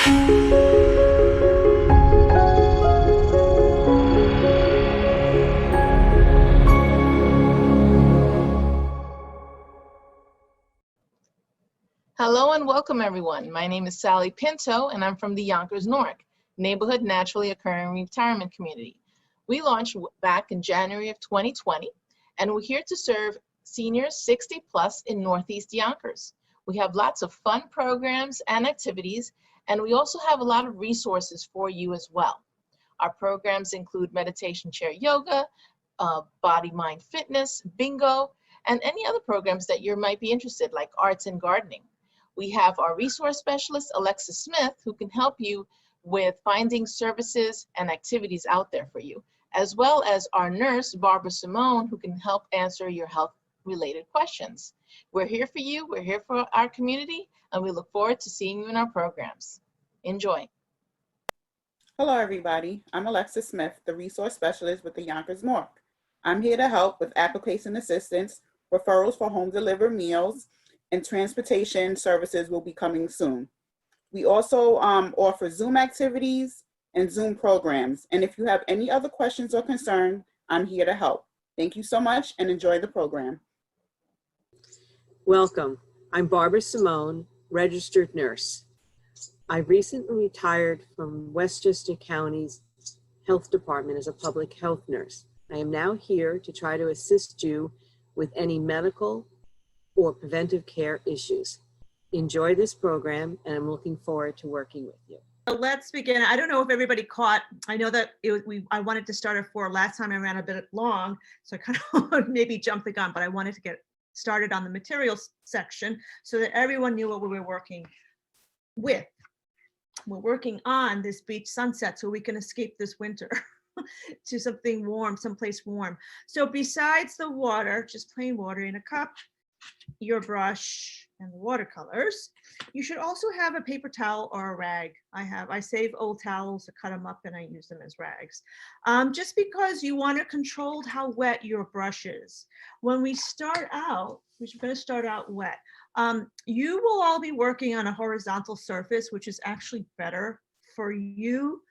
Hello and welcome everyone. My name is Sally Pinto and I'm from the Yonkers NNORC, Neighborhood Naturally Occurring Retirement Community. We launched back in January of 2020 and we're here to serve seniors 60 plus in Northeast Yonkers. We have lots of fun programs and activities, and we also have a lot of resources for you as well. Our programs include meditation chair yoga, body mind fitness, bingo, and any other programs that you might be interested, like arts and gardening. We have our resource specialist, Alexa Smith, who can help you with finding services and activities out there for you, as well as our nurse, Barbara Simone, who can help answer your health-related questions. We're here for you, we're here for our community, and we look forward to seeing you in our programs. Enjoy. Hello, everybody. I'm Alexa Smith, the resource specialist with the Yonkers NNORC. I'm here to help with application assistance, referrals for home delivered meals, and transportation services will be coming soon. We also offer Zoom activities and Zoom programs. And if you have any other questions or concerns, I'm here to help. Thank you so much and enjoy the program. Welcome. I'm Barbara Simone, registered nurse. I recently retired from Westchester County's Health Department as a public health nurse. I am now here to try to assist you with any medical or preventive care issues. Enjoy this program, and I'm looking forward to working with you. So let's begin. I don't know if everybody caught, I know that I wanted to start at 4. Last time I ran a bit long, so I kind of maybe jumped the gun, but I wanted to get started on the materials section so that everyone knew what we were working with. We're working on this beach sunset so we can escape this winter to something warm, someplace warm. So besides the water, just plain water in a cup, your brush and the watercolors, you should also have a paper towel or a rag. I save old towels to cut them up and I use them as rags. Just because you want to control how wet your brush is. When we start out, we're going to start out wet. You will all be working on a horizontal surface, which is actually better for you.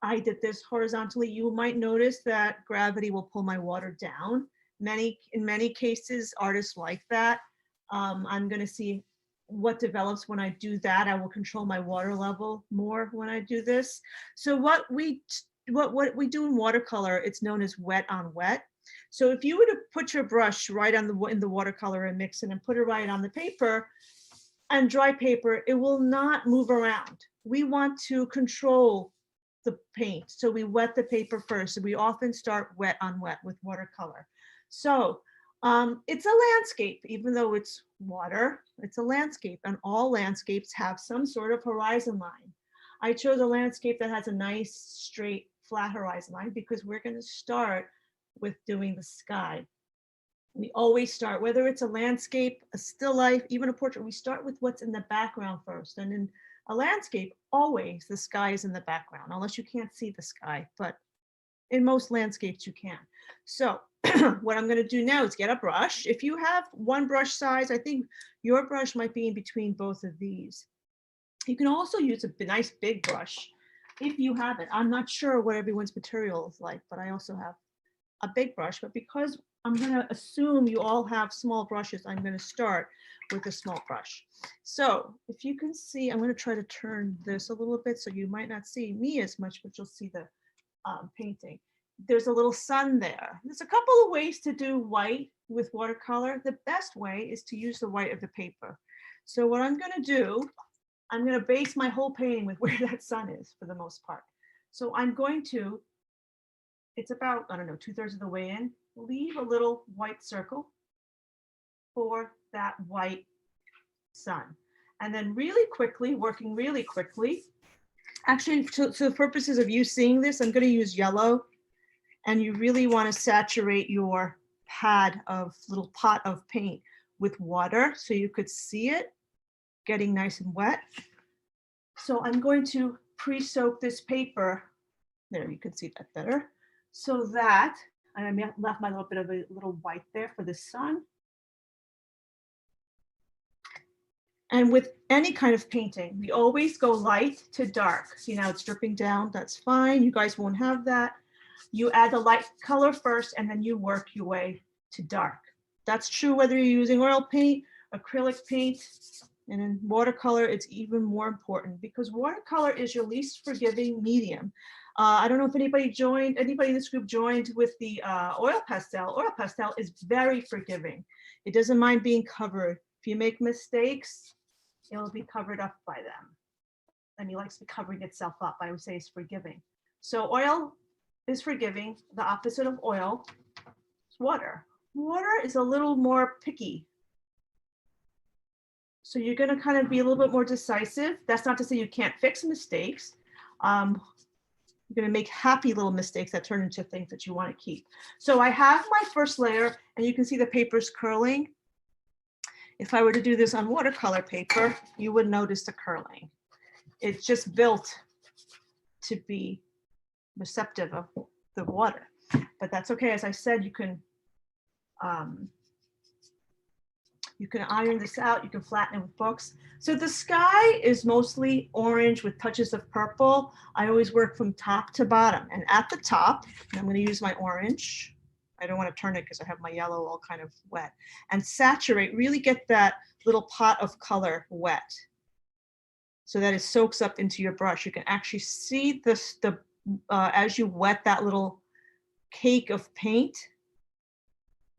I did this horizontally. You might notice that gravity will pull my water down. In many cases, artists like that. I'm going to see what develops when I do that. I will control my water level more when I do this. So what we do in watercolor, it's known as wet on wet. So if you were to put your brush right in the watercolor and mix it and put it right on the paper and dry paper, it will not move around. We want to control the paint. So we wet the paper first. So we often start wet on wet with watercolor. So it's a landscape, even though it's water, it's a landscape, and all landscapes have some sort of horizon line. I chose a landscape that has a nice, straight, flat horizon line because we're going to start with doing the sky. We always start, whether it's a landscape, a still life, even a portrait, we start with what's in the background first. And in a landscape, always the sky is in the background, unless you can't see the sky, but in most landscapes you can. So what I'm going to do now is get a brush. If you have one brush size, I think your brush might be in between both of these. You can also use a nice big brush if you have it. I'm not sure what everyone's material is like, but I also have a big brush. But because I'm going to assume you all have small brushes, I'm going to start with a small brush. So if you can see, I'm going to try to turn this a little bit so you might not see me as much, but you'll see the painting. There's a little sun there. There's a couple of ways to do white with watercolor. The best way is to use the white of the paper. So what I'm going to do, I'm going to base my whole painting with where that sun is for the most part. So I'm going to, it's about, I don't know, 2/3 of the way in, leave a little white circle for that white sun. And then really quickly, working really quickly, actually, so the purposes of you seeing this, I'm going to use yellow. And you really want to saturate your little pot of paint with water so you could see it getting nice and wet. So I'm going to pre-soak this paper. There, you can see that better. So that, and I left my little bit of a little white there for the sun. And with any kind of painting, we always go light to dark. See, now it's dripping down, that's fine. You guys won't have that. You add the light color first and then you work your way to dark. That's true whether you're using oil paint, acrylic paint, and in watercolor, it's even more important because watercolor is your least forgiving medium. I don't know if anybody in this group joined with the oil pastel. Oil pastel is very forgiving. It doesn't mind being covered. If you make mistakes, it'll be covered up by them. And it likes to be covering itself up. I would say it's forgiving. So oil is forgiving. The opposite of oil is water. Water is a little more picky. So you're going to kind of be a little bit more decisive. That's not to say you can't fix mistakes. You're going to make happy little mistakes that turn into things that you want to keep. So I have my first layer, and you can see the paper's curling. If I were to do this on watercolor paper, you would notice the curling. It's just built to be receptive of the water, but that's okay. As I said, you can iron this out, you can flatten it with books. So the sky is mostly orange with touches of purple. I always work from top to bottom, and at the top, I'm going to use my orange. I don't want to turn it because I have my yellow all kind of wet. And saturate, really get that little pot of color wet so that it soaks up into your brush. You can actually see this, as you wet that little cake of paint,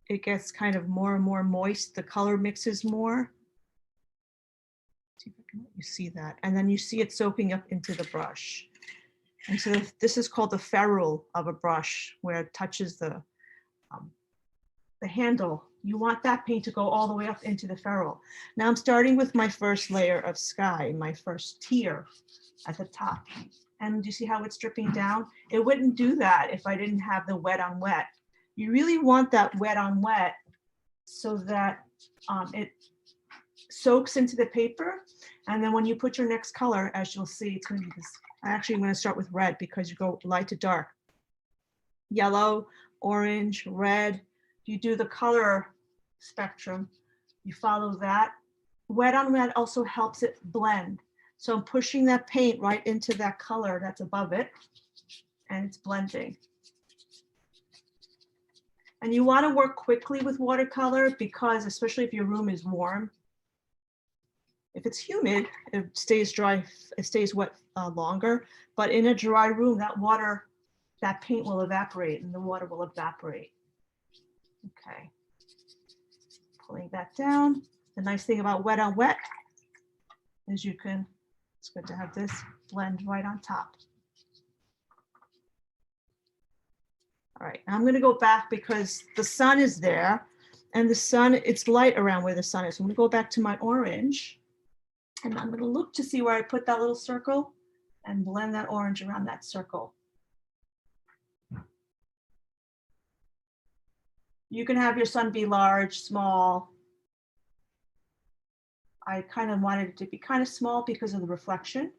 it gets kind of more and more moist. The color mixes more. See if I can let you see that. And then you see it soaking up into the brush. And so this is called the ferrule of a brush, where it touches the handle. You want that paint to go all the way up into the ferrule. Now I'm starting with my first layer of sky, my first tier at the top. And do you see how it's dripping down? It wouldn't do that if I didn't have the wet on wet. You really want that wet on wet so that it soaks into the paper. And then when you put your next color, as you'll see, it's going to be this. Actually, I'm going to start with red because you go light to dark. Yellow, orange, red. You do the color spectrum. You follow that. Wet on wet also helps it blend. So I'm pushing that paint right into that color that's above it, and it's blending. And you want to work quickly with watercolor because, especially if your room is warm, if it's humid, it stays dry, it stays wet longer. But in a dry room, that paint will evaporate and the water will evaporate. Okay, pulling that down. The nice thing about wet on wet is it's good to have this blend right on top. All right, I'm gonna go back because the sun is there and the sun, it's light around where the sun is. So I'm gonna go back to my orange and I'm gonna look to see where I put that little circle and blend that orange around that circle. You can have your sun be large, small. I kind of wanted it to be kind of small because of the reflection.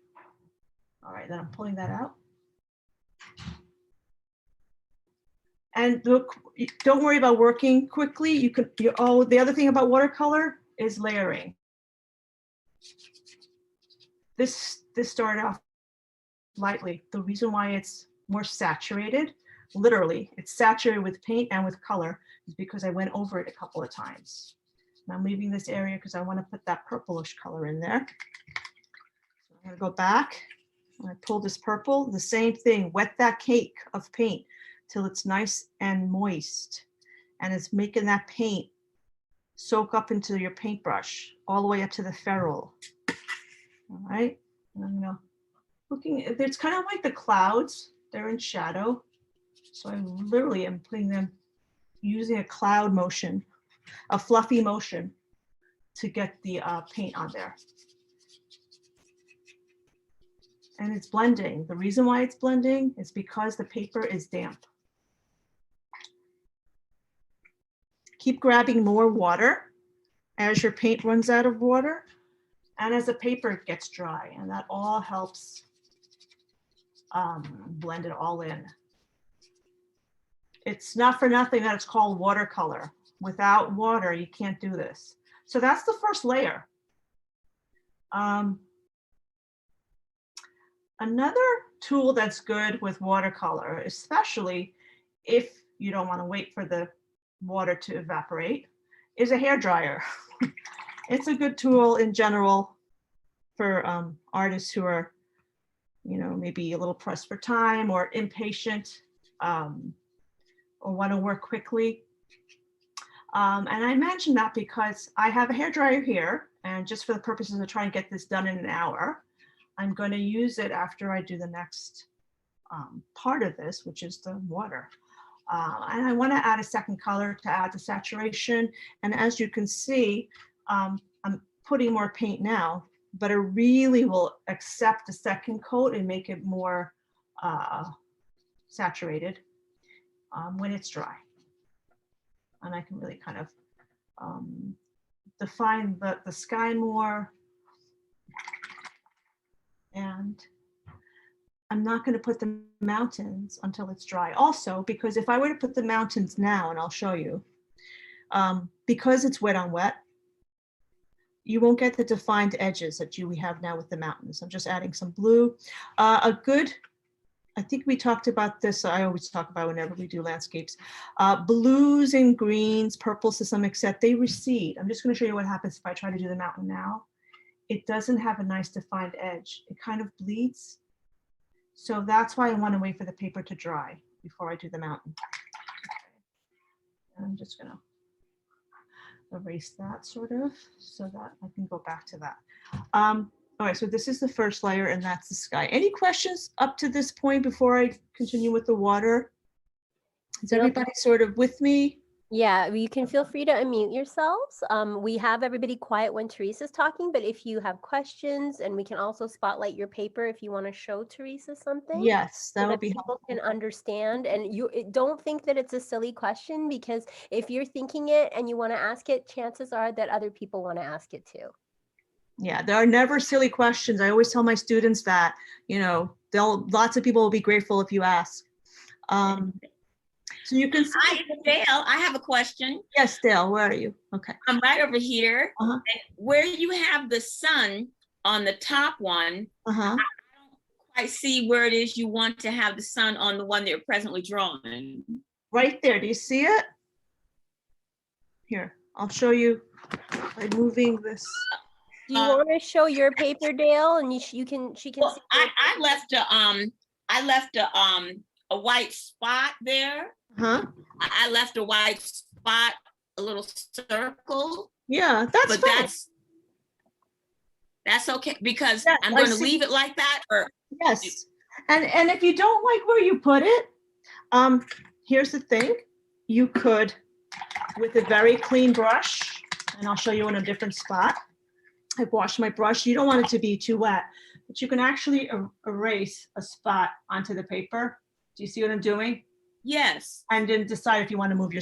All right, then I'm pulling that out. And look, don't worry about working quickly. The other thing about watercolor is layering. This started off lightly. The reason why it's more saturated, literally, it's saturated with paint and with color, is because I went over it a couple of times. And I'm leaving this area because I want to put that purplish color in there. So I'm going to go back. When I pull this purple, the same thing, wet that cake of paint till it's nice and moist. And it's making that paint soak up into your paintbrush all the way up to the ferrule. All right, and I'm it's kind of like the clouds, they're in shadow. So I literally am putting them, using a cloud motion, a fluffy motion to get the paint on there. And it's blending. The reason why it's blending is because the paper is damp. Keep grabbing more water as your paint runs out of water and as the paper gets dry, and that all helps blend it all in. It's not for nothing that it's called watercolor. Without water, you can't do this. So that's the first layer. Another tool that's good with watercolor, especially if you don't want to wait for the water to evaporate, is a hair dryer. It's a good tool in general for artists who are, maybe a little pressed for time or impatient, or want to work quickly. And I mention that because I have a hair dryer here, and just for the purposes of trying to get this done in an hour, I'm going to use it after I do the next part of this, which is the water. And I want to add a second color to add the saturation. And as you can see, I'm putting more paint now, but it really will accept the second coat and make it more saturated when it's dry. And I can really kind of define the sky more. And I'm not going to put the mountains until it's dry. Also, because if I were to put the mountains now, and I'll show you, because it's wet on wet, you won't get the defined edges that we have now with the mountains. I'm just adding some blue. I think we talked about this. I always talk about whenever we do landscapes. Blues and greens, purples to some extent, they recede. I'm just going to show you what happens if I try to do the mountain now. It doesn't have a nice defined edge. It kind of bleeds. So that's why I want to wait for the paper to dry before I do the mountain. And I'm just going to erase that sort of so that I can go back to that. All right, so this is the first layer and that's the sky. Any questions up to this point before I continue with the water? Is everybody sort of with me? Yeah, you can feel free to unmute yourselves. We have everybody quiet when Teresa's talking, but if you have questions, and we can also spotlight your paper if you want to show Teresa something. Yes, that so would be people helpful. can understand. And don't think that it's a silly question, because if you're thinking it and you want to ask it, chances are that other people want to ask it too. Yeah, there are never silly questions. I always tell my students that, lots of people will be grateful if you ask. So you can see. Hi, it's Dale. I have a question. Yes, Dale, where are you? Okay. I'm right over here. Uh-huh. And where you have the sun on the top one, Uh-huh. I don't quite see where it is you want to have the sun on the one that you're presently drawing. Right there. Do you see it? Here, I'll show you by moving this. Do you want to show your paper, Dale? And she can see. Well, I left a white spot there. Huh? I left a white spot, a little circle. Yeah, that's but fine. that's okay, because Yeah, I'm going to leave it like that. Or yes, and if you don't like where you put it, here's the thing: you could, with a very clean brush, and I'll show you in a different spot. I've washed my brush. You don't want it to be too wet, but you can actually erase a spot onto the paper. Do you see what I'm doing? yes. And then decide if you want to move your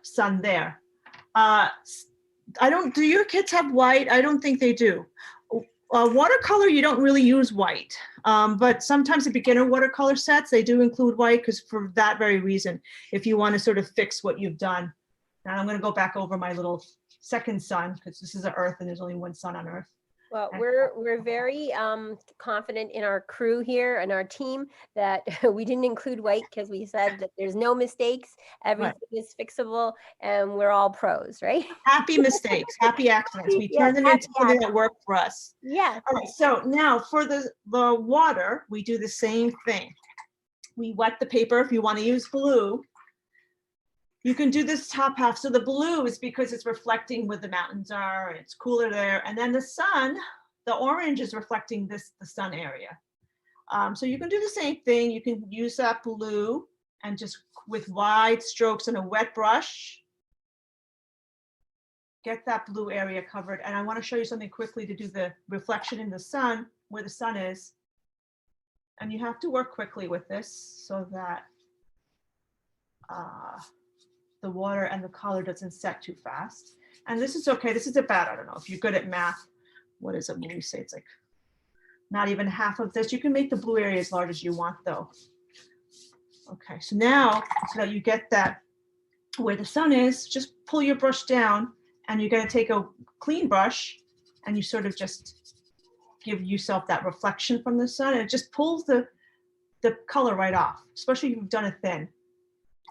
sun there. Do your kids have white? I don't think they do. Watercolor, you don't really use white, but sometimes the beginner watercolor sets, they do include white, because for that very reason, if you want to sort of fix what you've done. Now I'm going to go back over my little second sun, because this is the Earth and there's only one sun on Earth. Well, we're very confident in our crew here and our team that we didn't include white, because we said that there's no mistakes, everything is fixable, and we're all pros, right? Happy mistakes, happy accidents. We Yes, turn them happy into something that worked for us. Yeah. All right, so now for the water, we do the same thing. We wet the paper. If you want to use blue, you can do this top half. So the blue is because it's reflecting where the mountains are, it's cooler there. And then the sun, the orange is reflecting the sun area. So you can do the same thing. You can use that blue and just with wide strokes and a wet brush, get that blue area covered. And I want to show you something quickly to do the reflection in the sun, where the sun is. And you have to work quickly with this so that the water and the color doesn't set too fast. And this is okay. This is about, I don't know, if you're good at math, what is it when we say it's like not even half of this. You can make the blue area as large as you want though. Okay, so now, so that you get that where the sun is, just pull your brush down And you're going to take a clean brush and you sort of just give yourself that reflection from the sun, and it just pulls the color right off, especially if you've done it thin.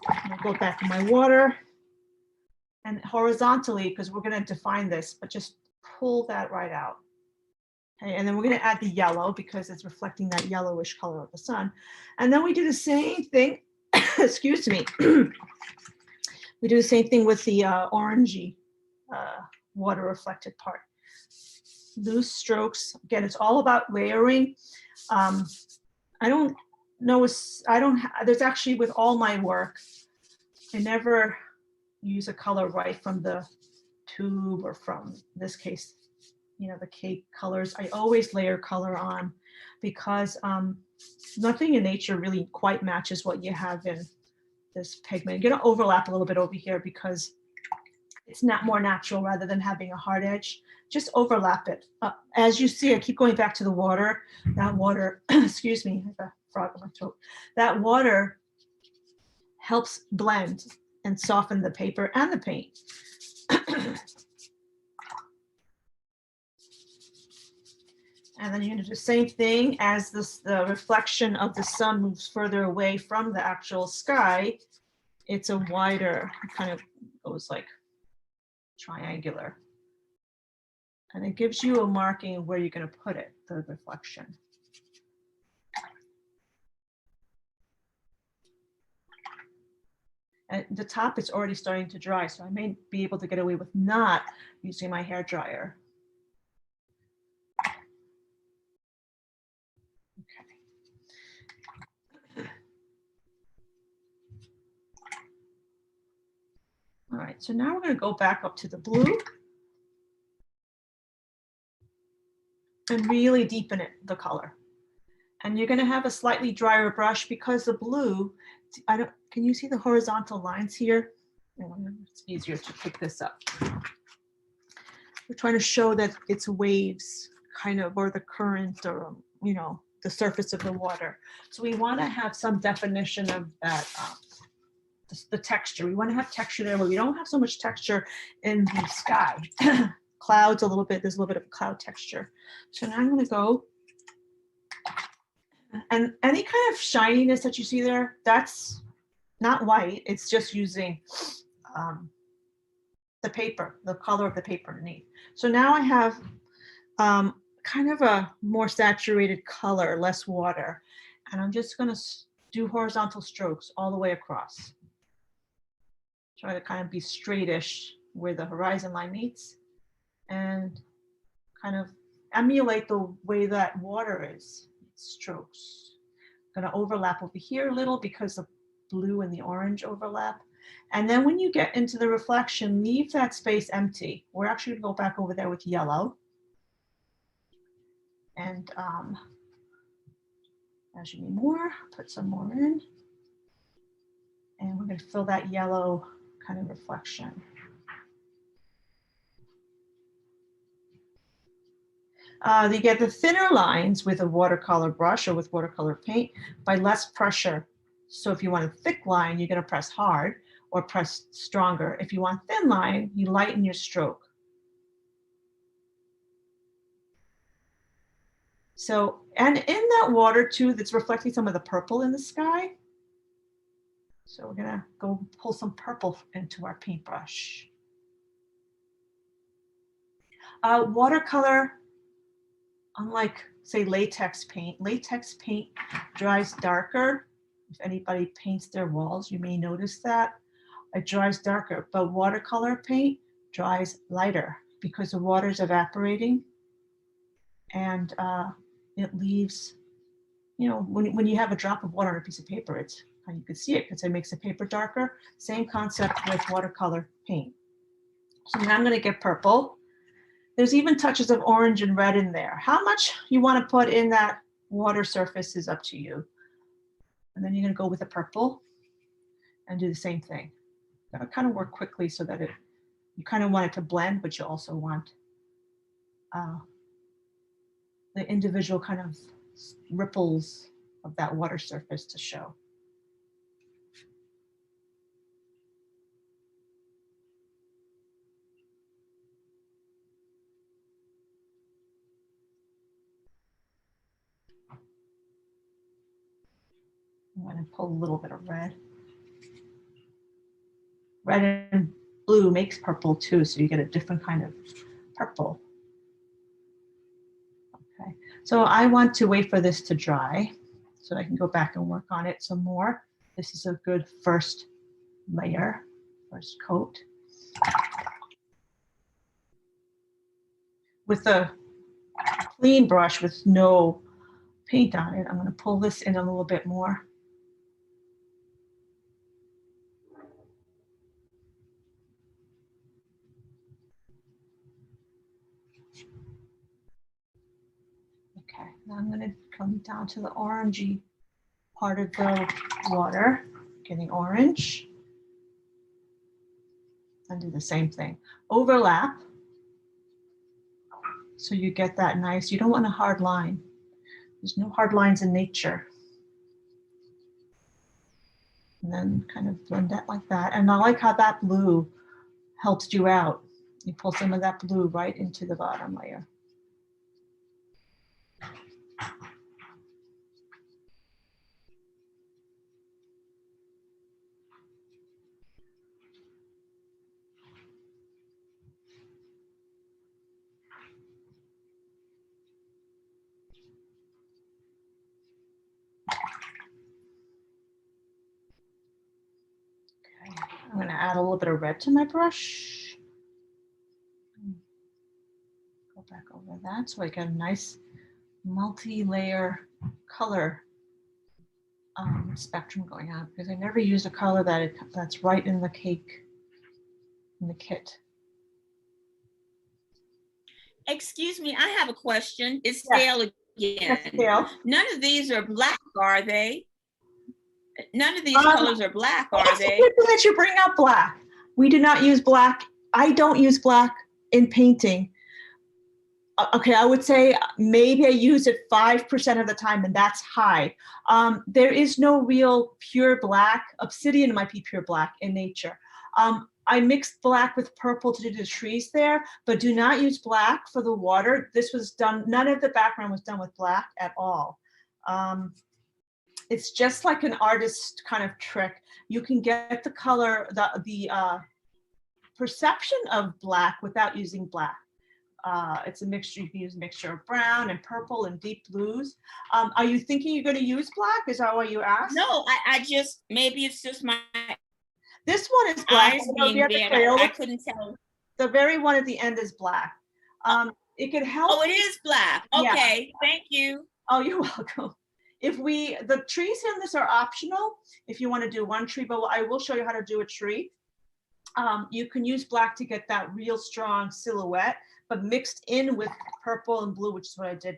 I'm going to go back to my water and horizontally, because we're going to define this, but just pull that right out. Okay, and then we're going to add the yellow because it's reflecting that yellowish color of the sun. And then we do the same thing, excuse me. We do the same thing with the orangey water reflected part. Loose strokes. Again, it's all about layering. I don't know, there's actually, with all my work, I never use a color right from the tube or from, in this case, you know, the cake colors. I always layer color on because nothing in nature really quite matches what you have in this pigment. You're gonna overlap a little bit over here because it's not more natural rather than having a hard edge. Just overlap it. As you see, I keep going back to the water. That water, excuse me, I have a frog in my throat. That water helps blend and soften the paper and the paint. And then you're gonna do the same thing as the reflection of the sun moves further away from the actual sky. It's a wider, it kind of goes like triangular. And it gives you a marking of where you're gonna put it, the reflection. At the top, it's already starting to dry, so I may be able to get away with not using my hair dryer. All right, so now we're going to go back up to the blue and really deepen it, the color. And you're going to have a slightly drier brush because the blue, can you see the horizontal lines here? It's easier to pick this up. We're trying to show that it's waves, kind of, or the current, or, you know, the surface of the water. So we want to have some definition of that. The texture. We want to have texture there, but we don't have so much texture in the sky. Clouds a little bit, there's a little bit of cloud texture. So now I'm going to go, and any kind of shininess that you see there, that's not white, it's just using the paper, the color of the paper underneath. So now I have kind of a more saturated color, less water, and I'm just going to do horizontal strokes all the way across. Try to kind of be straightish where the horizon line meets and kind of emulate the way that water is. Strokes. I'm going to overlap over here a little because the blue and the orange overlap. And then when you get into the reflection, leave that space empty. We're actually going to go back over there with yellow. And as you need more, put some more in. And we're going to fill that yellow kind of reflection. You get the thinner lines with a watercolor brush or with watercolor paint by less pressure. So if you want a thick line, you're going to press hard or press stronger. If you want thin line, you lighten your stroke. So, and in that water too, that's reflecting some of the purple in the sky. So we're gonna go pull some purple into our paintbrush. Watercolor, unlike say latex paint dries darker. If anybody paints their walls, you may notice that. It dries darker, but watercolor paint dries lighter because the water is evaporating and it leaves, you know, when you have a drop of water on a piece of paper, it's, you can see it because it makes the paper darker. Same concept with watercolor paint. So now I'm going to get purple. There's even touches of orange and red in there. How much you want to put in that water surface is up to you. And then you're going to go with the purple and do the same thing. Gotta kind of work quickly so that you kind of want it to blend, but you also want the individual kind of ripples of that water surface to show. going to pull a little bit of red. Red and blue makes purple too, so you get a different kind of purple. Okay, so I want to wait for this to dry so I can go back and work on it some more. This is a good first layer, first coat. With a clean brush with no paint on it, I'm going to pull this in a little bit more. Okay, now I'm going to come down to the orangey part of the water, getting orange, and do the same thing. Overlap, so you get that nice, you don't want a hard line. There's no hard lines in nature. And then kind of blend that like that. And I like how that blue helps you out. You pull some of that blue right into the bottom layer. I'm going to add a little bit of red to my brush. Go back over that so I get a nice multi-layer color spectrum going on, because I never use a color that's right in the cake, in the kit. Excuse me, I have a question. It's Yes. Dale again. Yes, Dale. None of these are black, are they? None of these Um, colors are black, are It's they? good that you bring up black. We do not use black. I don't use black in painting. Okay, I would say maybe I use it 5% of the time, and that's high. There is no real pure black. Obsidian might be pure black in nature. I mixed black with purple to do the trees there, but do not use black for the water. This was done, none of the background was done with black at all. It's just like an artist kind of trick. You can get the color, the perception of black without using black. It's a mixture, you can use a mixture of brown and purple and deep blues. Are you thinking you're going to use black? Is that what you asked? No, I just, maybe it's just my This one is black. eyes Oh, being bad. I couldn't tell. The very one at the end is black. It could help. Oh, it is black. Okay, yeah. Thank you. Oh, you're welcome. The trees in this are optional if you want to do one tree, but I will show you how to do a tree. You can use black to get that real strong silhouette, but mixed in with purple and blue, which is what I did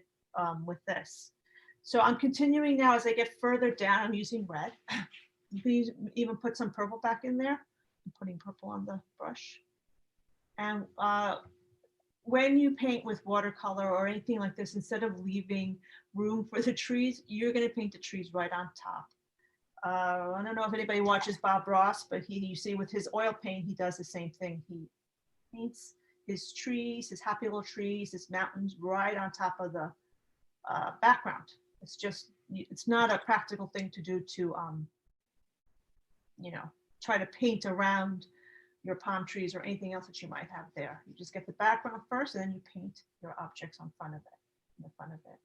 with this. So I'm continuing now as I get further down. I'm using red. You can even put some purple back in there. I'm putting purple on the brush. And when you paint with watercolor or anything like this, instead of leaving room for the trees, you're going to paint the trees right on top. I don't know if anybody watches Bob Ross, but you see with his oil paint, he does the same thing. He paints his trees, his happy little trees, his mountains right on top of the background. It's just, it's not a practical thing to do to, try to paint around your palm trees or anything else that you might have there. You just get the background first, and then you paint your objects on front of it, in the front of it.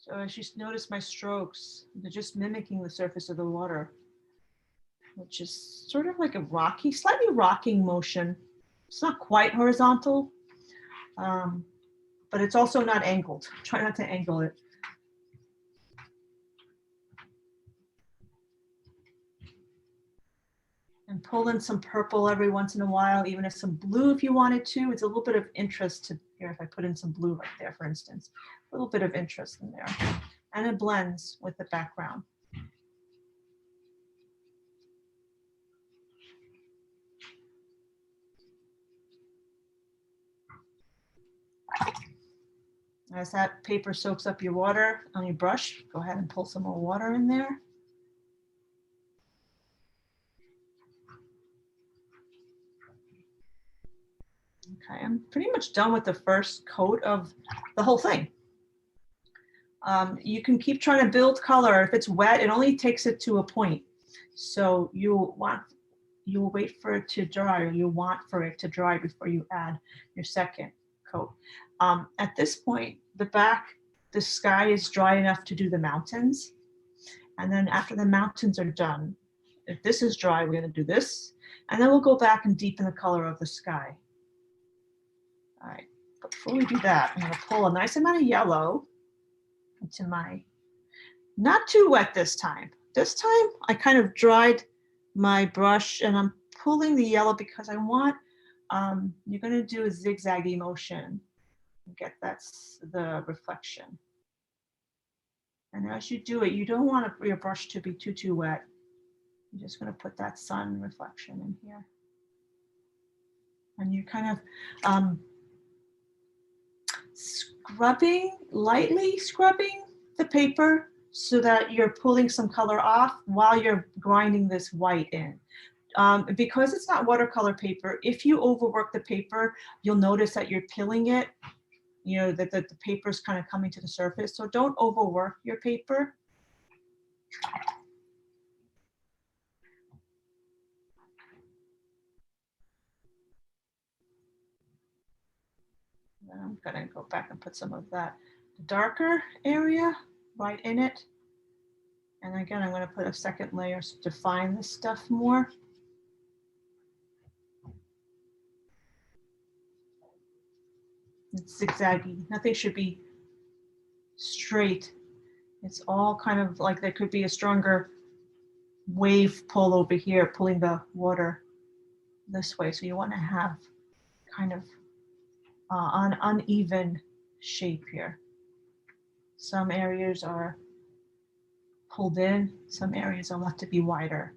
So as you notice my strokes, they're just mimicking the surface of the water, which is sort of like a rocky, slightly rocking motion. It's not quite horizontal, but it's also not angled. Try not to angle it. And pull in some purple every once in a while, even if some blue if you wanted to. It's a little bit of interest to here. If I put in some blue right there, for instance, a little bit of interest in there. And it blends with the background. As that paper soaks up your water on your brush, go ahead and pull some more water in there. Okay, I'm pretty much done with the first coat of the whole thing. You can keep trying to build color. If it's wet, it only takes it to a point. So you'll wait for it to dry, or you want for it to dry before you add your second coat. At this point, the sky is dry enough to do the mountains. And then after the mountains are done, if this is dry, we're going to do this. And then we'll go back and deepen the color of the sky. All right, but before we do that, I'm going to pull a nice amount of yellow into my, not too wet this time. This time I kind of dried my brush and I'm pulling the yellow because I want, you're going to do a zigzaggy motion. Get that's the reflection. And as you do it, you don't want your brush to be too wet. You're just going to put that sun reflection in here. And you're kind of lightly scrubbing the paper so that you're pulling some color off while you're grinding this white in. Because it's not watercolor paper, if you overwork the paper, you'll notice that you're peeling it, you know, that the paper is kind of coming to the surface. So don't overwork your paper. Then I'm gonna go back and put some of that darker area right in it. And again, I'm gonna put a second layer to define this stuff more. It's zigzaggy, nothing should be straight. It's all kind of like there could be a stronger wave pull over here, pulling the water this way. So you wanna have kind of an uneven shape here. Some areas are pulled in, some areas are left to be wider.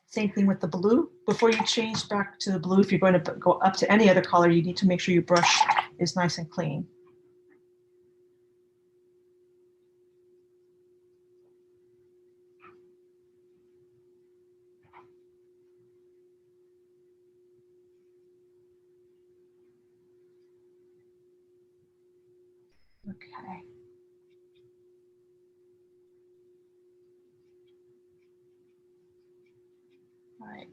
Same thing with the blue. Before you change back to the blue, if you're going to go up to any other color, you need to make sure your brush is nice and clean. Okay. All right.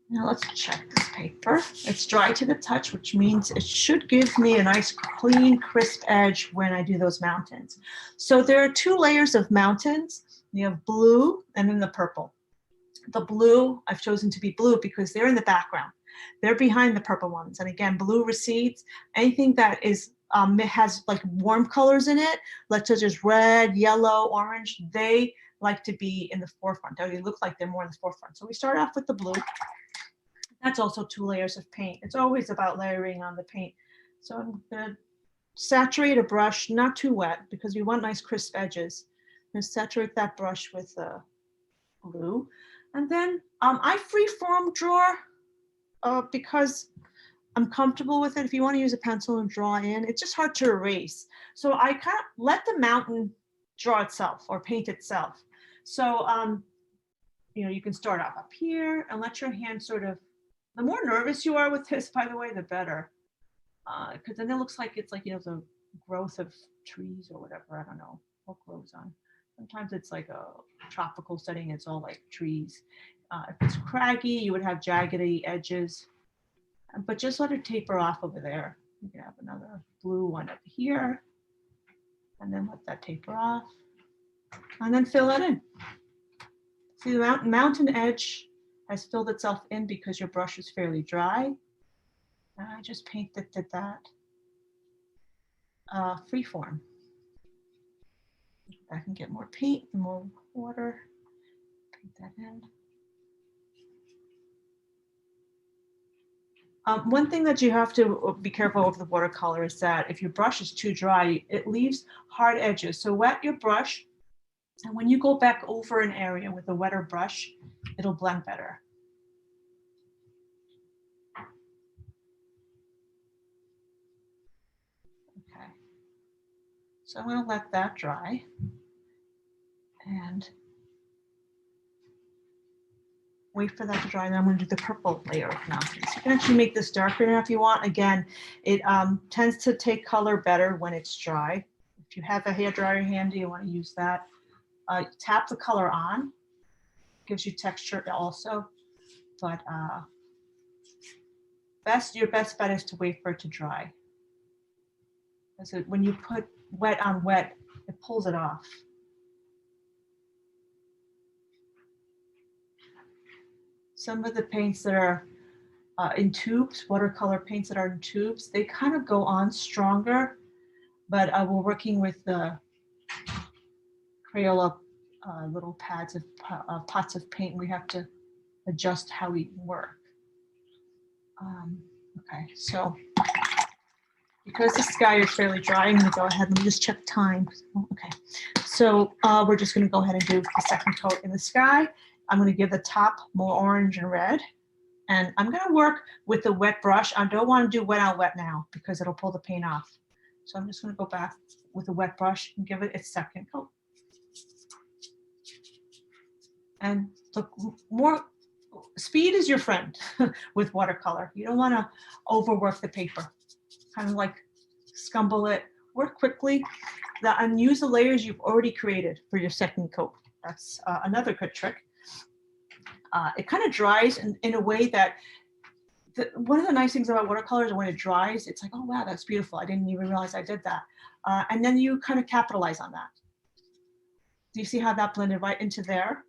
Now let's check this paper. It's dry to the touch, which means it should give me a nice clean, crisp edge when I do those mountains. So there are two layers of mountains. You have blue and then the purple. The blue, I've chosen to be blue because they're in the background. They're behind the purple ones. And again, blue recedes. Anything that is has like warm colors in it, like such as red, yellow, orange, they like to be in the forefront. They look like they're more in the forefront. So we start off with the blue. That's also 2 layers of paint. It's always about layering on the paint. So I'm gonna saturate a brush, not too wet, because we want nice crisp edges. I'm gonna saturate that brush with blue. And then I freeform draw because I'm comfortable with it. If you want to use a pencil and draw in, it's just hard to erase. So I kind of let the mountain draw itself or paint itself. So, you know, you can start off up here and let your hand sort of, the more nervous you are with this, by the way, the better. Because then it looks like it's like, you know, the growth of trees or whatever. I don't know what grows on. Sometimes it's like a tropical setting. It's all like trees. If it's craggy, you would have jaggedy edges. But just let it taper off over there. You can have another blue one up here. And then let that taper off. And then fill it in. See, the mountain edge has filled itself in because your brush is fairly dry. And I just painted that freeform. I can get more paint, more water, paint that in. One thing that you have to be careful of the watercolor is that if your brush is too dry, it leaves hard edges. So wet your brush, and when you go back over an area with a wetter brush, it'll blend better. So I'm going to let that dry. And wait for that to dry. Then I'm going to do the purple layer of mountains. You can actually make this darker now if you want. Again, it tends to take color better when it's dry. If you have a hairdryer handy, you want to use that. Tap the color on. Gives you texture also. But your best bet is to wait for it to dry. Because when you put wet on wet, it pulls it off. Some of the paints that are in tubes, watercolor paints that are in tubes, they kind of go on stronger, but we're working with the Crayola little pads of pots of paint. We have to adjust how we work. Okay, so because the sky is fairly dry, I'm gonna go ahead, let me just check time. Okay, so we're just gonna go ahead and do the second coat in the sky. I'm gonna give the top more orange and red. And I'm gonna work with the wet brush. I don't wanna do wet on wet now because it'll pull the paint off. So I'm just gonna go back with the wet brush and give it its second coat. And look, more speed is your friend with watercolor. You don't wanna overwork the paper. Kind of like scumble it, work quickly, and use the layers you've already created for your second coat. That's another good trick. It kind of dries in a way that one of the nice things about watercolor is when it dries, it's like, oh, wow, that's beautiful. I didn't even realize I did that. And then you kind of capitalize on that. Do you see how that blended right into there?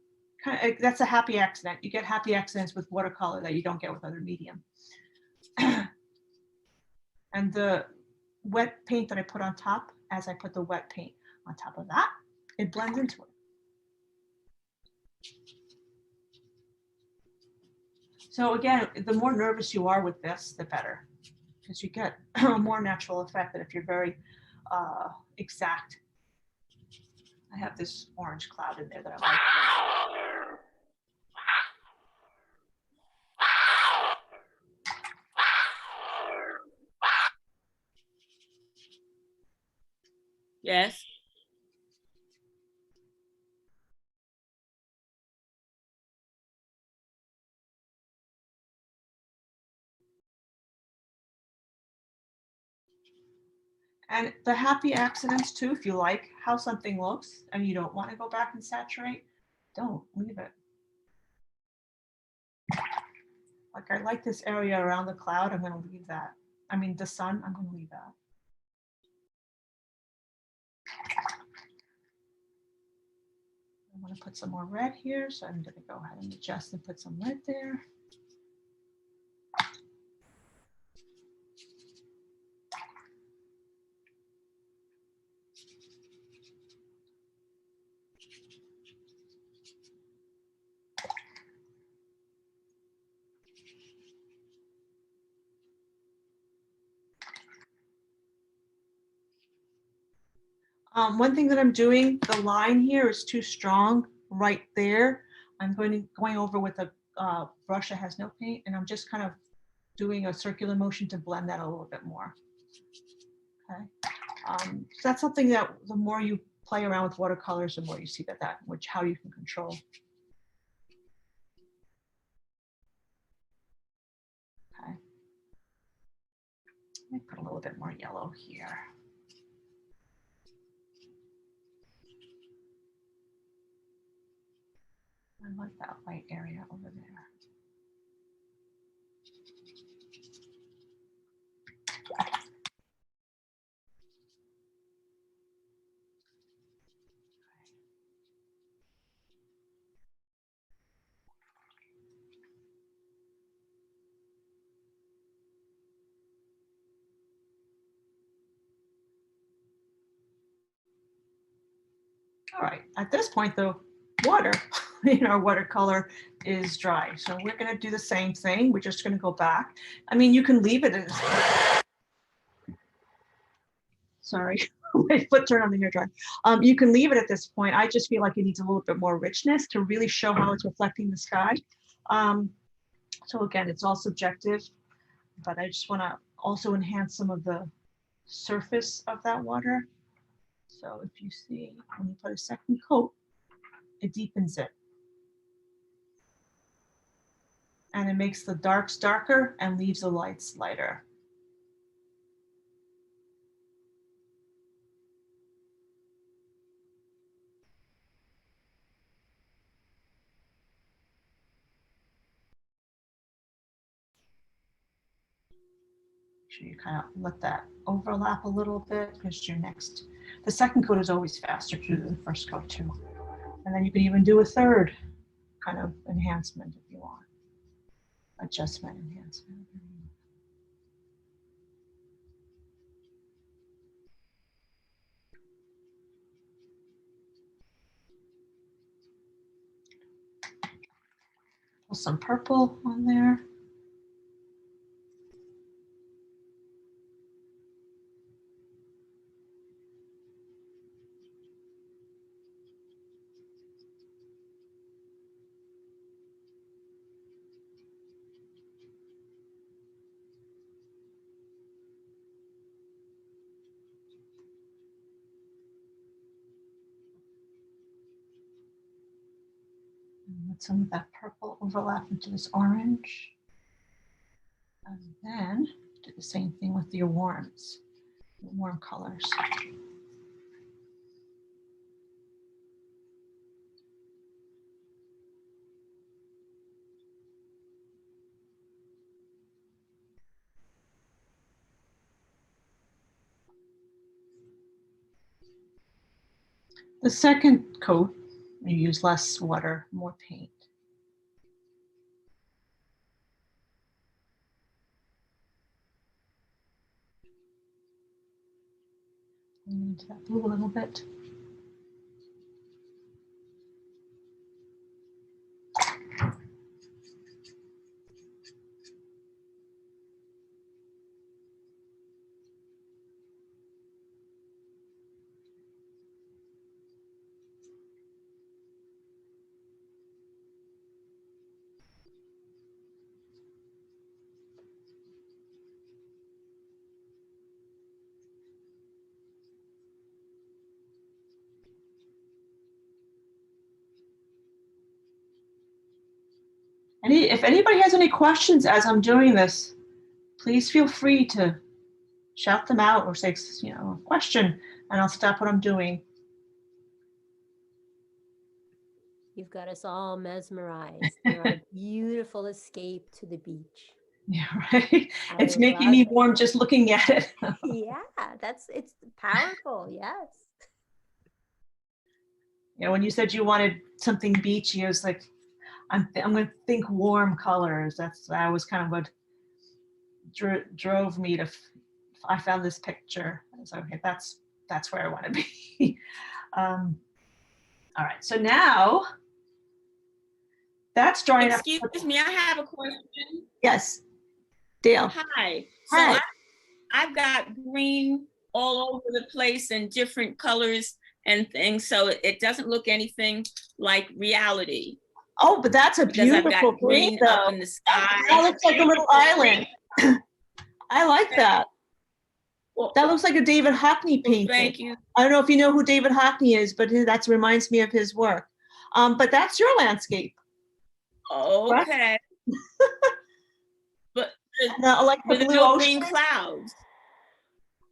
That's a happy accident. You get happy accidents with watercolor that you don't get with other medium. And the wet paint that I put on top, as I put the wet paint on top of that, it blends into it. So again, the more nervous you are with this, the better, because you get a more natural effect than if you're very exact. I have this orange cloud in there that I like. Yes. And the happy accidents too, if you like how something looks and you don't want to go back and saturate, don't leave it. Like I like this area around the cloud, I'm going to leave that. I mean, the sun, I'm going to leave that. I want to put some more red here, so I'm going to go ahead and adjust and put some red there. One thing that I'm doing, the line here is too strong right there. I'm going over with a brush that has no paint, and I'm just kind of doing a circular motion to blend that a little bit more. Okay, so that's something that the more you play around with watercolors, the more you see how you can control. Okay, let me put a little bit more yellow here. I like that white area over there. All right, at this point, the water in our watercolor is dry. So we're gonna do the same thing. We're just gonna go back. I mean, you can leave it as, sorry, my foot turned on the hair dryer. You can leave it at this point. I just feel like it needs a little bit more richness to really show how it's reflecting the sky. So again, it's all subjective, but I just wanna also enhance some of the surface of that water. So if you see, when you put a second coat, it deepens it. And it makes the darks darker and leaves the lights lighter. Sure you kind of let that overlap a little bit because your next, the second coat is always faster to do than the first coat too. And then you can even do a third kind of enhancement if you want. Adjustment enhancement. Put some purple on there. And let some of that purple overlap into this orange. And then do the same thing with your warms, your warm colors. The second coat, you use less water, more paint. Into that blue a little bit. If anybody has any questions as I'm doing this, please feel free to shout them out or say, a question, and I'll stop what I'm doing. You've got us all mesmerized. You're a beautiful escape to the beach. Yeah, right. I It's making me love it. warm just looking at it. Yeah, it's powerful. Yes. When you said you wanted something beachy, I was like, I'm going to think warm colors. That was kind of what drove me to. I found this picture. I was like, okay, that's where I want to be. All right, so now that's drying up. Excuse me, I have a question. Yes, Dale. Hi. Hi. So I've got green all over the place and different colors and things, so it doesn't look anything like reality. Oh, but that's a Because I've beautiful got green though. up in the sky. That looks like a little island. I like that. Well, That looks like a David Hockney painting. thank you. I don't know if you know who David Hockney is, but that reminds me of his work. But that's your landscape. Okay. But like the blue no ocean. green clouds.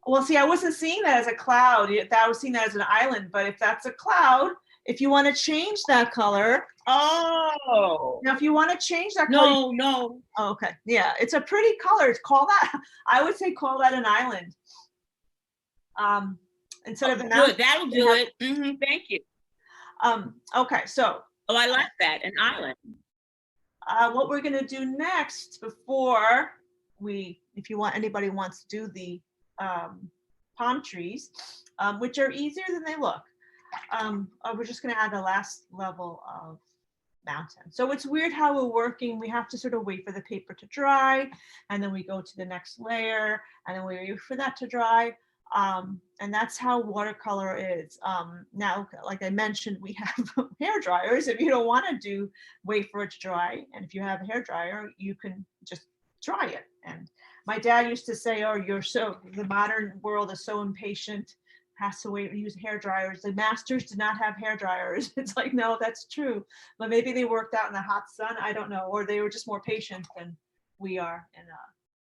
Well, see, I wasn't seeing that as a cloud. I was seeing that as an island. But if that's a cloud, if you want to change that color. Oh. Now, if you want to change that color. No. Oh, okay. Yeah, it's a pretty color. Call that, I would say call that an island. Instead of an good, that'll do it. Thank you. Okay, so. Oh, I like that, an island. What we're going to do next before if anybody wants to do the palm trees, which are easier than they look. We're just going to add the last level of mountain. So it's weird how we're working. We have to sort of wait for the paper to dry, and then we go to the next layer, and then we wait for that to dry. And that's how watercolor is. Now, like I mentioned, we have hair dryers. If you don't want to wait for it to dry, and if you have a hair dryer, you can just dry it. And my dad used to say, "Oh, the modern world is so impatient passed away and used hair dryers. The masters did not have hair dryers. It's like, no, that's true. But maybe they worked out in the hot sun. I don't know. Or they were just more patient than we are in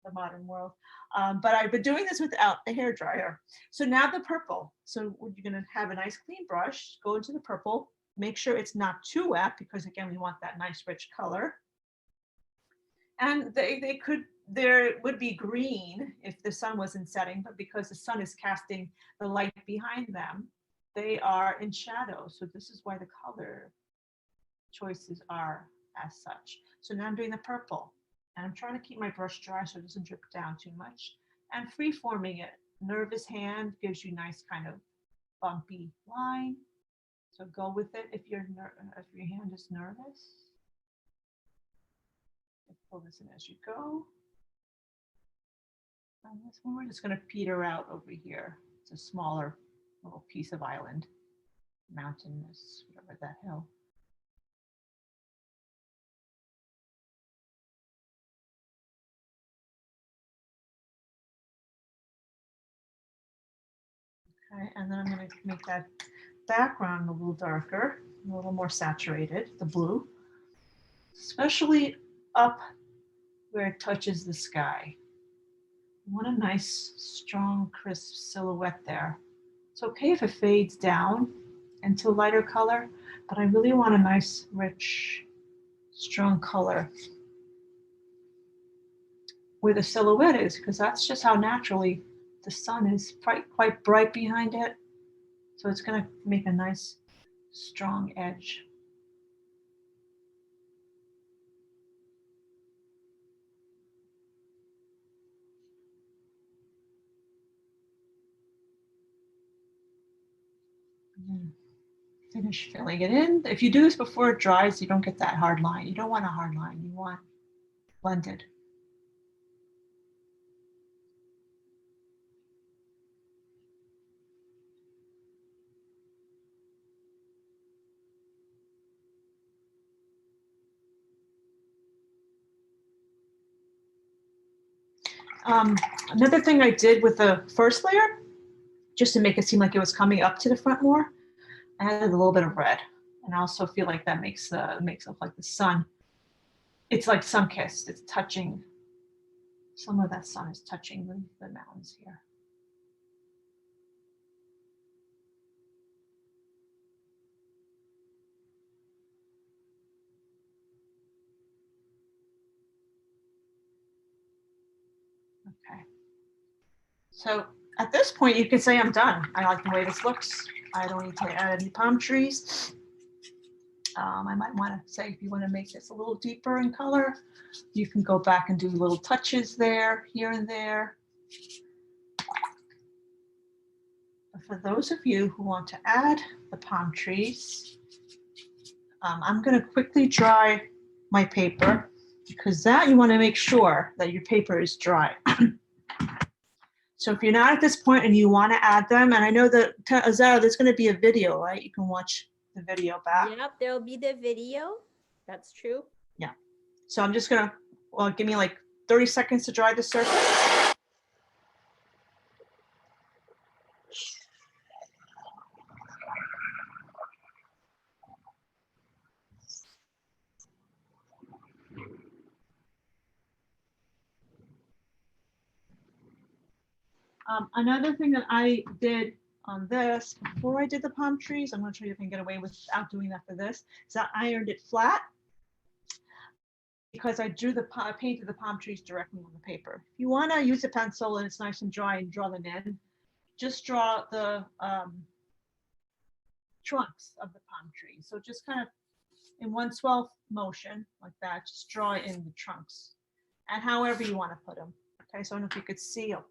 the modern world. But I've been doing this without a hair dryer. So now the purple. So you're going to have a nice clean brush, go into the purple, make sure it's not too wet because again, we want that nice rich color. And there would be green if the sun wasn't setting, but because the sun is casting the light behind them, they are in shadow. So this is why the color choices are as such. So now I'm doing the purple and I'm trying to keep my brush dry so it doesn't drip down too much and free forming it. Nervous hand gives you nice kind of bumpy line. So go with it if your hand is nervous. Pull this in as you go. And this one we're just going to peter out over here. It's a smaller little piece of island, mountainous, whatever that hill. Okay, and then I'm going to make that background a little darker, a little more saturated, the blue, especially up where it touches the sky. What a nice, strong, crisp silhouette there. It's okay if it fades down into a lighter color, but I really want a nice, rich, strong color where the silhouette is, because that's just how naturally the sun is quite bright behind it. So it's going to make a nice, strong edge. Finish filling it in. If you do this before it dries, you don't get that hard line. You don't want a hard line. You want blended. Another thing I did with the first layer, just to make it seem like it was coming up to the front more, I added a little bit of red. And I also feel like that makes it look like the sun. It's like sun-kissed. It's touching, some of that sun is touching the mountains here. Okay. So at this point, you can say I'm done. I like the way this looks. I don't need to add any palm trees. I might want to say if you want to make this a little deeper in color, you can go back and do little touches there, here and there. But for those of you who want to add the palm trees, I'm going to quickly dry my paper because that you want to make sure that your paper is dry. So if you're not at this point and you want to add them, and I know that Azara, there's going to be a video, right? You can watch the video back. Yep, there'll be the video. That's true. Yeah. So I'm just going to, give me like 30 seconds to dry the surface. Another thing that I did on this before I did the palm trees, I'm going to show you if I can get away without doing that for this, is I ironed it flat because I drew painted the palm trees directly on the paper. If you want to use a pencil and it's nice and dry and draw them in, just draw the trunks of the palm trees. So just kind of in 1/12 motion like that, just draw in the trunks and however you want to put them. Okay, so I don't know if you could see, I'll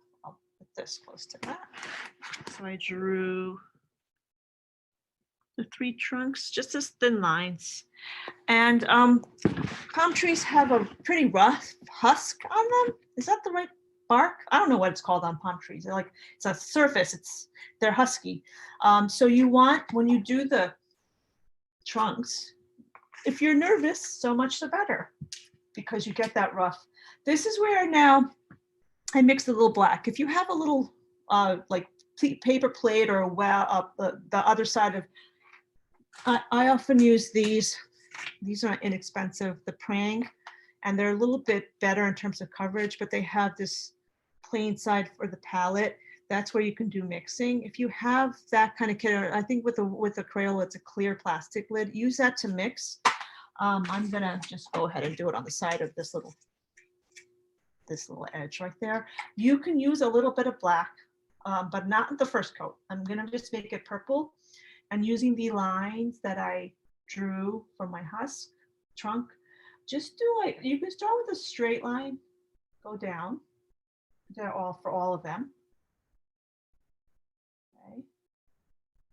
put this close to that. So I drew the 3 trunks, just as thin lines. And palm trees have a pretty rough husk on them. Is that the right bark? I don't know what it's called on palm trees. They're like, it's a surface, they're husky. So you want, when you do the trunks, if you're nervous, so much the better, because you get that rough. This is where now I mixed a little black. If you have a little like paper plate or the other side of, I often use these. These are inexpensive, the Prang, and they're a little bit better in terms of coverage, but they have this plain side for the palette. That's where you can do mixing. If you have that kind of kit, I think with the Crayola, it's a clear plastic lid. Use that to mix. I'm gonna just go ahead and do it on the side of this little edge right there. You can use a little bit of black, but not the first coat. I'm gonna just make it purple, and using the lines that I drew from my husk trunk, just do like, you can start with a straight line, go down. They're all for all of them. Okay.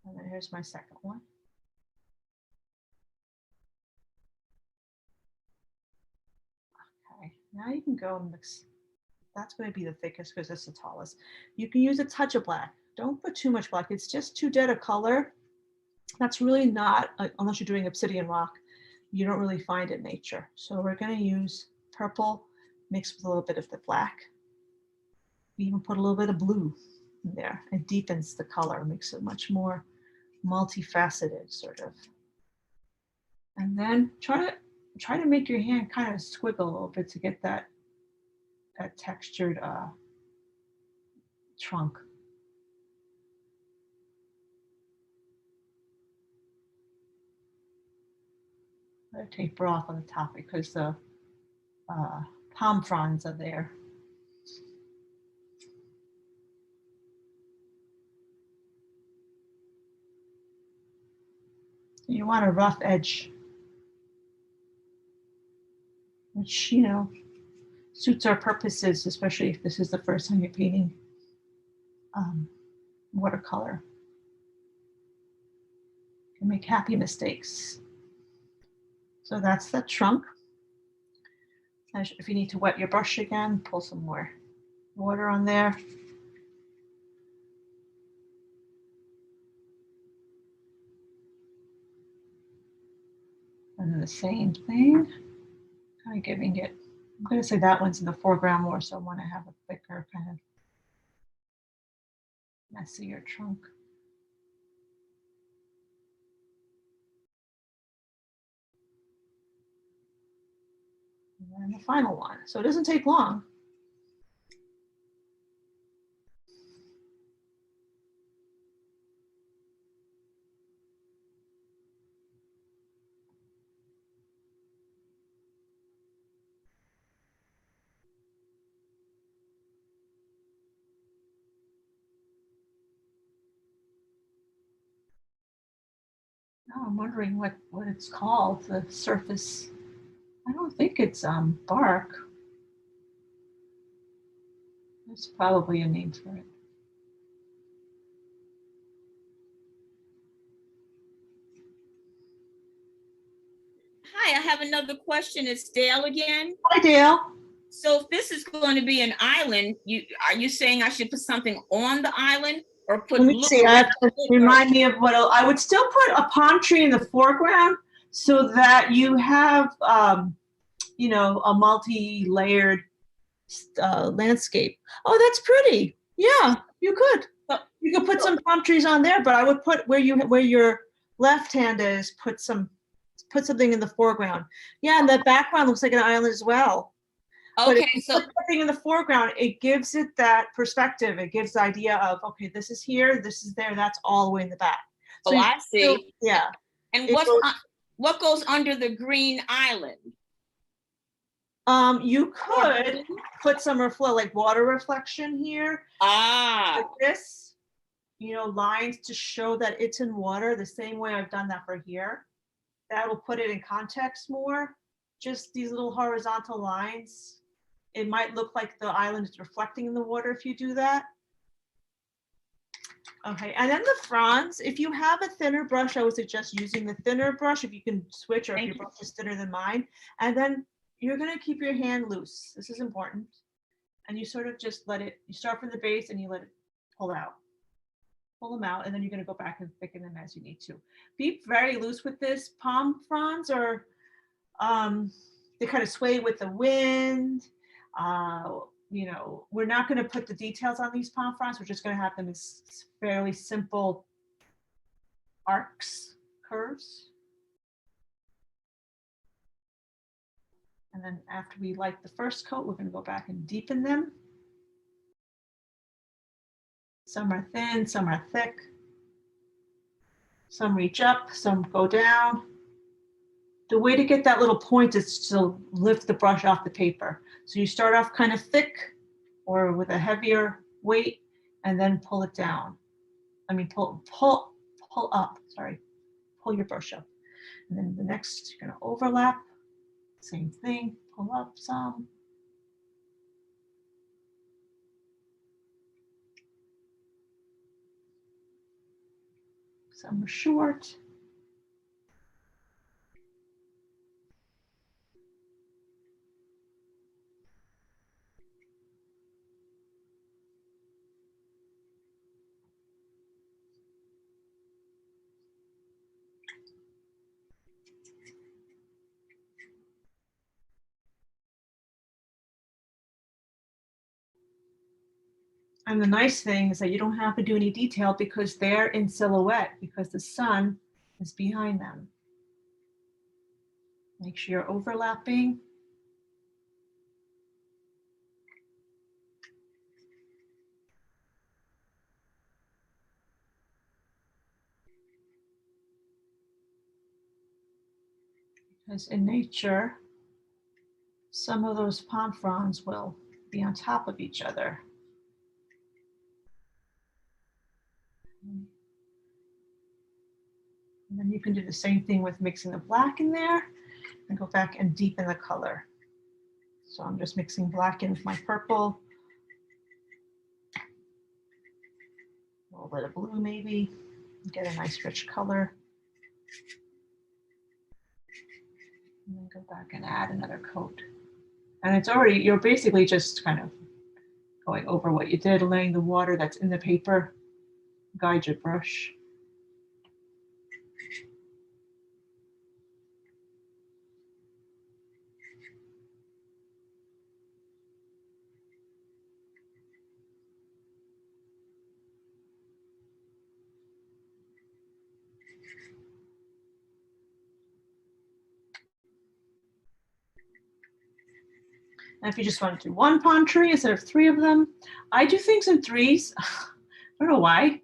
And then here's my second one. Okay, now you can go and mix. That's going to be the thickest because it's the tallest. You can use a touch of black. Don't put too much black. It's just too dead a color. That's really not, unless you're doing obsidian rock, you don't really find in nature. So we're going to use purple mixed with a little bit of the black. We even put a little bit of blue in there. It deepens the color, makes it much more multifaceted, sort of. And then try to make your hand kind of squiggle a little bit to get that textured trunk. I'll taper off on the top because the palm fronds are there. You want a rough edge, which, you know, suits our purposes, especially if this is the first time you're painting watercolor. You can make happy mistakes. So that's the trunk. If you need to wet your brush again, pull some more water on there. And then the same thing, kind of giving it, I'm going to say that one's in the foreground more, so I want to have a thicker, kind of messier trunk. And then the final one. So it doesn't take long. Now I'm wondering what it's called, the surface. I don't think it's bark. There's probably a name for it. Hi, I have another question. It's Dale again. Hi, Dale. So if this is going to be an island, are you saying I should put something on the island or put? Let me see. I have to remind me of what I would still put a palm tree in the foreground so that you have, you know, a multi-layered landscape. Oh, that's pretty. Yeah, you could. You could put some palm trees on there, but I would put where your left hand is. Put something in the foreground. Yeah, and the background looks like an island as well. Okay, so put something in the foreground, it gives it that perspective. It gives the idea of, okay, this is here, this is there, that's all the way in the back. So I see. Yeah. And what goes under the green island? You could put some like water reflection here. Like this, you know, lines to show that it's in water, the same way I've done that for here. That will put it in context more. Just these little horizontal lines. It might look like the island is reflecting in the water if you do that. Okay, and then the fronds, if you have a thinner brush, I would suggest using the thinner brush if you can switch, or if your brush is thinner than mine. And then you're gonna keep your hand loose. This is important. And you sort of just let it, you start from the base and you let it pull out. Pull them out, and then you're gonna go back and thicken them as you need to. Be very loose with this. Palm fronds are, they kind of sway with the wind. you know, we're not going to put the details on these palm fronds. We're just going to have them as fairly simple arcs, curves. And then after we like the first coat, we're going to go back and deepen them. Some are thin, some are thick. Some reach up, some go down. The way to get that little point is to lift the brush off the paper. So you start off kind of thick or with a heavier weight and then pull it down. I mean, pull up, sorry. Pull your brush up. And then the next, you're gonna overlap. Same thing, pull up some. Some are short. And the nice thing is that you don't have to do any detail because they're in silhouette because the sun is behind them. Make sure you're overlapping. Because in nature, some of those palm fronds will be on top of each other. And then you can do the same thing with mixing the black in there and go back and deepen the color. So I'm just mixing black in with my purple. A little bit of blue maybe, get a nice rich color. And then go back and add another coat. And it's already, you're basically just kind of going over what you did, letting the water that's in the paper guide your brush. And if you just want to do one palm tree instead of 3 of them, I do things in 3s. I don't know why.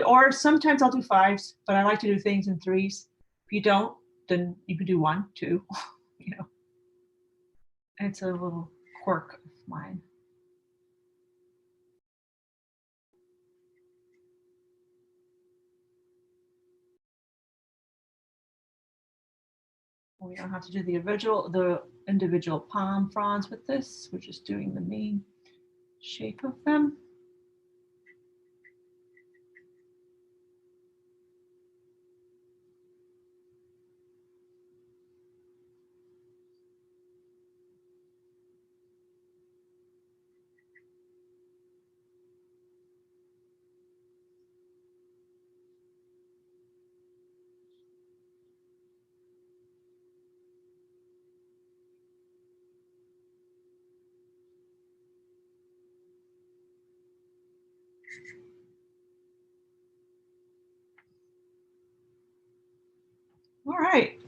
Or sometimes I'll do 5s, but I like to do things in 3s. If you don't, then you can do 1, 2, you know. It's a little quirk of mine. We don't have to do the individual palm fronds with this. We're just doing the main shape of them. All right.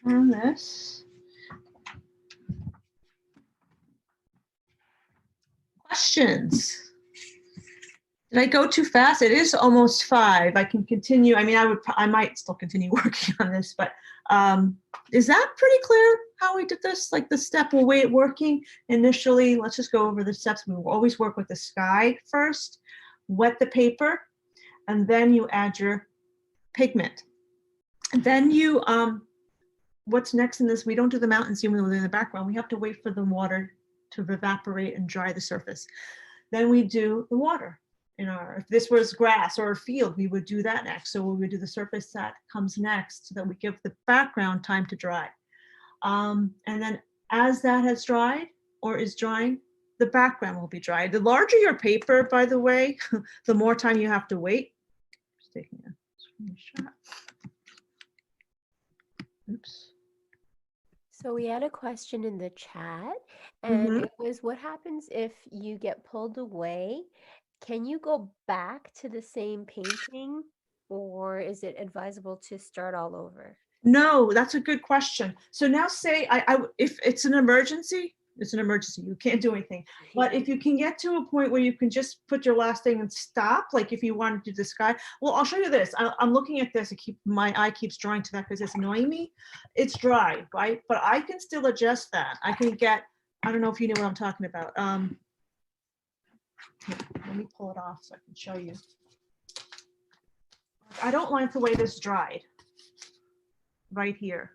Turn this. Questions? Did I go too fast? It is almost 5. I can continue. I mean, I might still continue working on this, but is that pretty clear how we did this? Like the step of way it working initially. Let's just go over the steps. We will always work with the sky first, wet the paper, and then you add your pigment. And then you, what's next in this? We don't do the mountains even though they're in the background. We have to wait for the water to evaporate and dry the surface. Then we do the water. If this was grass or a field, we would do that next. So we would do the surface that comes next so that we give the background time to dry. And then as that has dried or is drying, the background will be dry. The larger your paper, by the way, the more time you have to wait. Just taking a screenshot. Oops. So we had a question in the chat, and Mhm. it was, what happens if you get pulled away? Can you go back to the same painting, or is it advisable to start all over? No, that's a good question. So now say if it's an emergency, it's an emergency. You can't do anything. But if you can get to a point where you can just put your last thing and stop, like if you wanted to do the sky, well, I'll show you this. I'm looking at this. My eye keeps drawing to that because it's annoying me. It's dry, right? But I can still adjust that. I can get, I don't know if you know what I'm talking about. Here, let me pull it off so I can show you. I don't like the way this dried right here.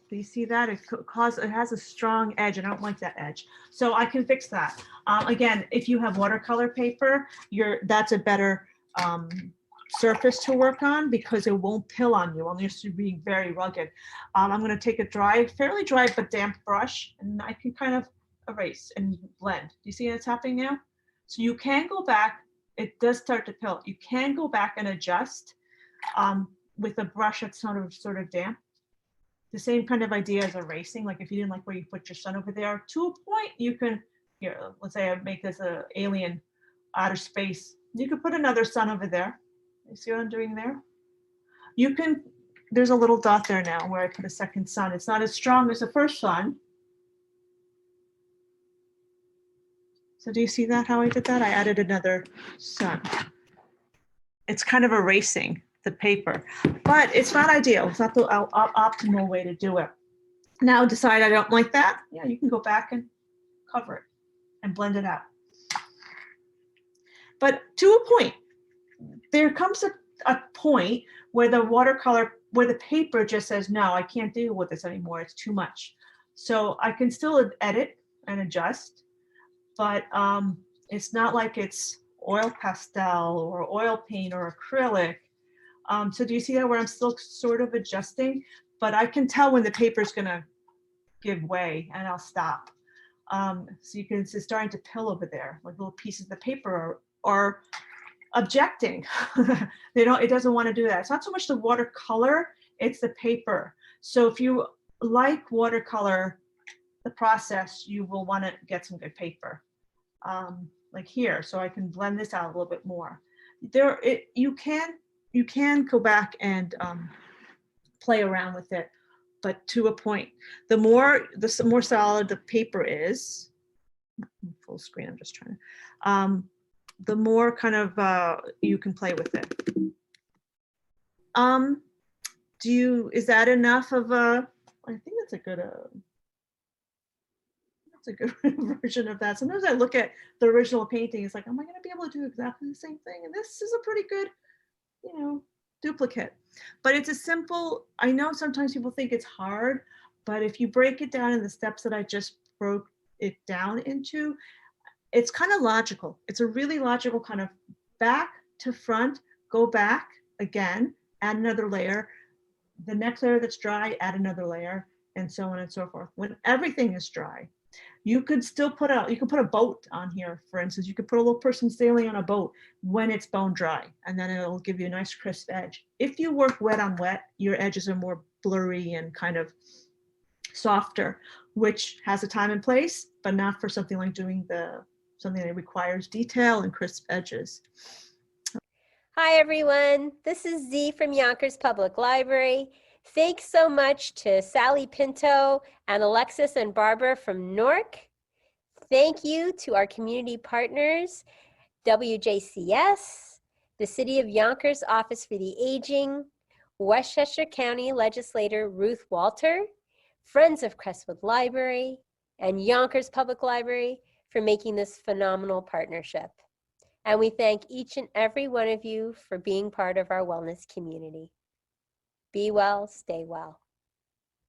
Do you see that? It has a strong edge. I don't like that edge. So I can fix that. Again, if you have watercolor paper, that's a better surface to work on because it won't pill on you unless you're being very rugged. I'm going to take a fairly dry but damp brush, and I can kind of erase and blend. Do you see what's happening now? So you can go back. It does start to pill. You can go back and adjust with a brush that's sort of damp. The same kind of idea as erasing, like if you didn't like where you put your sun over there, to a point you can, here, let's say I make this an alien outer space. You could put another sun over there. You see what I'm doing there? You can, there's a little dot there now where I put a second sun. It's not as strong as the first sun. So do you see that, how I did that? I added another sun. It's kind of erasing the paper, but it's not ideal. It's not the optimal way to do it. Now decide I don't like that. Yeah, you can go back and cover it and blend it out. But to a point, there comes a point where the paper just says, no, I can't deal with this anymore. It's too much. So I can still edit and adjust, but it's not like it's oil pastel or oil paint or acrylic. So do you see that where I'm still sort of adjusting, but I can tell when the paper's gonna give way and I'll stop. So you can, it's starting to pill over there, like little pieces of the paper are objecting. It doesn't want to do that. It's not so much the watercolor, it's the paper. So if you like watercolor, the process, you will want to get some good paper. Like here, so I can blend this out a little bit more. You can go back and play around with it, but to a point. The more solid the paper is, full screen, I'm just trying to, the more kind of you can play with it. Is that enough of a, I think that's a good version of that. Sometimes I look at the original painting, it's like, am I going to be able to do exactly the same thing? And this is a pretty good, duplicate. But it's a simple, I know sometimes people think it's hard, but if you break it down in the steps that I just broke it down into, it's kind of logical. It's a really logical kind of back to front, go back again, add another layer. The next layer that's dry, add another layer, and so on and so forth. When everything is dry, you could still put a boat on here, for instance. You could put a little person sailing on a boat when it's bone dry, and then it'll give you a nice crisp edge. If you work wet on wet, your edges are more blurry and kind of softer, which has a time and place, but not for something like doing something that requires detail and crisp edges. Hi, everyone. This is Z from Yonkers Public Library. Thanks so much to Sally Pinto and Alexis and Barbara from NORC. Thank you to our community partners, WJCS, the City of Yonkers Office for the Aging, Westchester County Legislator Ruth Walter, Friends of Crestwood Library, and Yonkers Public Library for making this phenomenal partnership. And we thank each and every one of you for being part of our wellness community. Be well, stay well.